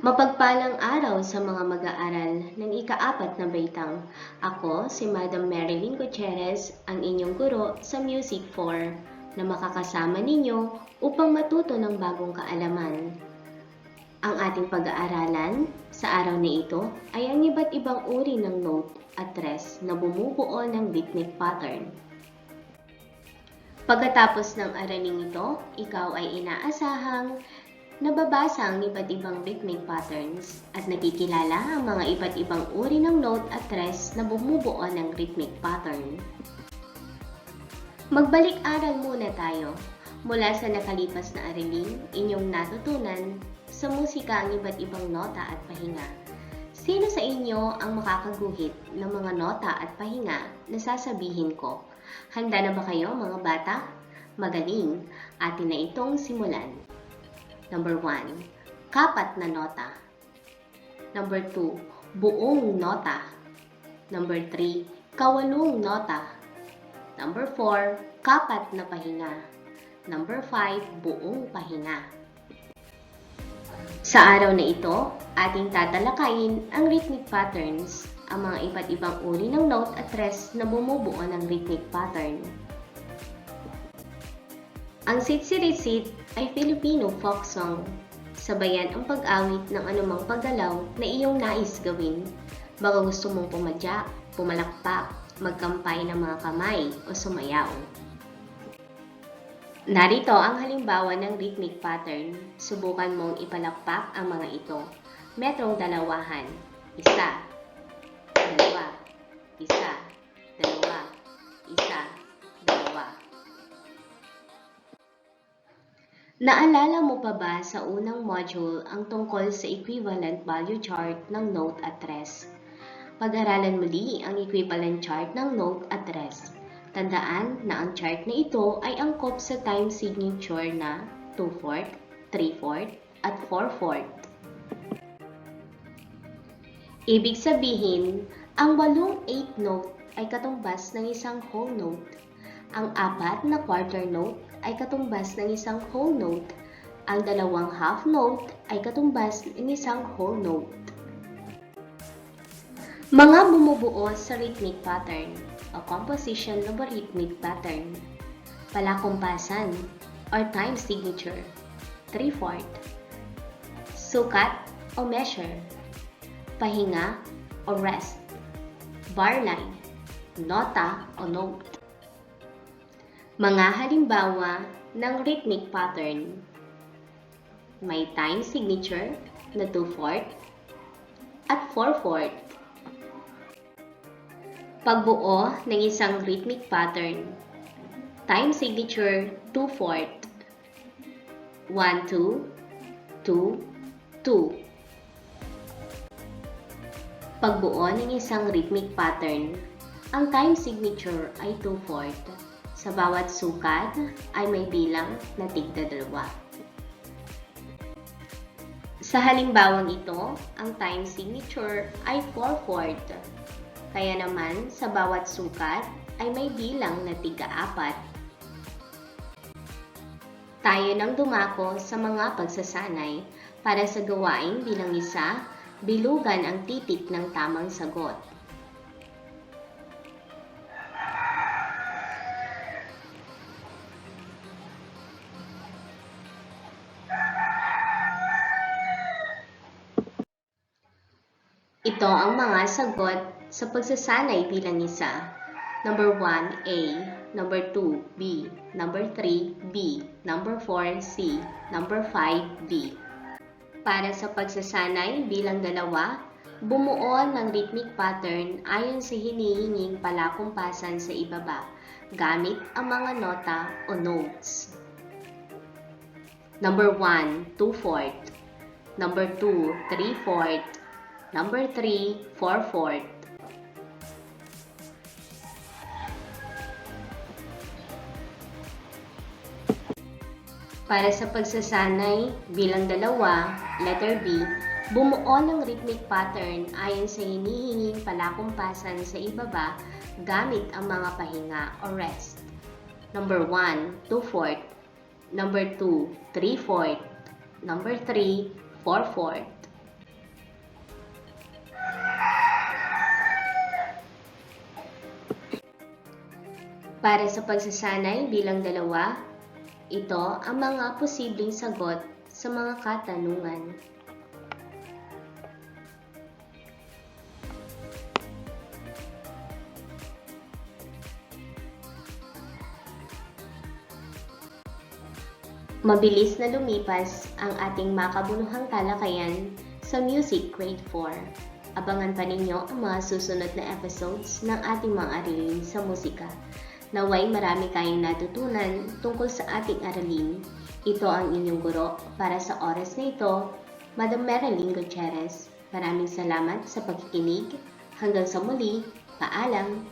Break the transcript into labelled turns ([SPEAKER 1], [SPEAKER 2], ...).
[SPEAKER 1] Mapagpalang araw sa mga mag-aaral ng ika-4 na baitang. Ako si Madam Marilyn Gutierrez, ang inyong guro sa Music 4, na makakasama ninyo upang matuto ng bagong kaalaman. Ang ating pag-aaralan sa araw na ito ay ang iba't ibang uri ng note at tres na bumubuo ng rhythmic pattern. Pagkatapos ng aralin ito, ikaw ay inaasahang nababasa ang iba't ibang rhythmic patterns at nakikilala ang mga iba't ibang uri ng note at tres na bumubuo ng rhythmic pattern. Magbalik-aral muna tayo mula sa nakalipas na aralin, inyong natutunan sa musika ang iba't ibang nota at pahinga. Sino sa inyo ang makakaguhit ng mga nota at pahinga na sasabihin ko? Handa na ba kayo mga bata? Magaling, atin na itong simulan. Number 1, kapat na nota. Number 2, buong nota. Number 3, kawalong nota. Number 4, kapat na pahinga. Number 5, buong pahinga. Sa araw na ito, ating tatalakayin ang rhythmic patterns, ang mga iba't ibang uri ng note at tres na bumubuo ng rhythmic pattern. Ang sitsiritsit ay Filipino folk song. Sabayan ang pag-awit ng anumang paggalaw na iyong nais gawin. Baka gusto mong pumadyak, pumalakpak, magkampay ng mga kamay o sumayaw. Narito ang halimbawa ng rhythmic pattern. Subukan mong ipalakpak ang mga ito. Metrong dalawahan. Isa, dalawa, isa, dalawa, isa, dalawa. Naalala mo pa ba sa unang module ang tungkol sa equivalent value chart ng note at tres? Pag-aralan muli ang equivalent chart ng note at tres. Tandaan na ang chart na ito ay angkop sa time signature na 2/4, 3/4, at 4/4. Ibig sabihin, ang 8 eighth note ay katumbas ng isang whole note. Ang 4 na quarter note ay katumbas ng isang whole note. Ang 2 half note ay katumbas ng isang whole note. Mga bumubuo sa rhythmic pattern o composition of a rhythmic pattern. Palakumpasan or time signature, 3/4. Sukat o measure. Pahinga o rest. Bar line, nota o note. Mga halimbawa ng rhythmic pattern. May time signature na 2/4 at 4/4. Pagbuo ng isang rhythmic pattern. Time signature 2/4. 1-2, 2-2. Pagbuo ng isang rhythmic pattern. Ang time signature ay 2/4. Sa bawat sukat ay may bilang na tigda-2. Sa halimbawang ito, ang time signature ay 4/4. Kaya naman, sa bawat sukat ay may bilang na tig-4. Tayo nang dumako sa mga pagsasanay para sa gawain bilang isa, bilugan ang titik ng tamang sagot. Ito ang mga sagot sa pagsasanay bilang isa. Number 1, A. Number 2, B. Number 3, B. Number 4, C. Number 5, D. Para sa pagsasanay bilang 2, bumuo ng rhythmic pattern ayon sa hinihinging palakumpasan sa ibaba, gamit ang mga nota o notes. Number 1, 2/4. Number 2, 3/4. Number 3, 4/4. Para sa pagsasanay bilang 2, letter B, bumuo ng rhythmic pattern ayon sa hinihinging palakumpasan sa ibaba gamit ang mga pahinga o rest. Number 1, 2/4. Number 2, 3/4. Number 3, 4/4. Para sa pagsasanay bilang dalawa, ito ang mga posibleng sagot sa mga katanungan. Mabilis na lumipas ang ating makabuluhang talakayan sa Music Grade 4. Abangan pa ninyo ang mga susunod na episodes ng ating mga aralin sa musika. Naway marami kayong natutunan tungkol sa ating aralin. Ito ang inyong guro para sa oras na ito, Madam Marilyn Gutierrez. Maraming salamat sa pagkikinig. Hanggang sa muli, paalam!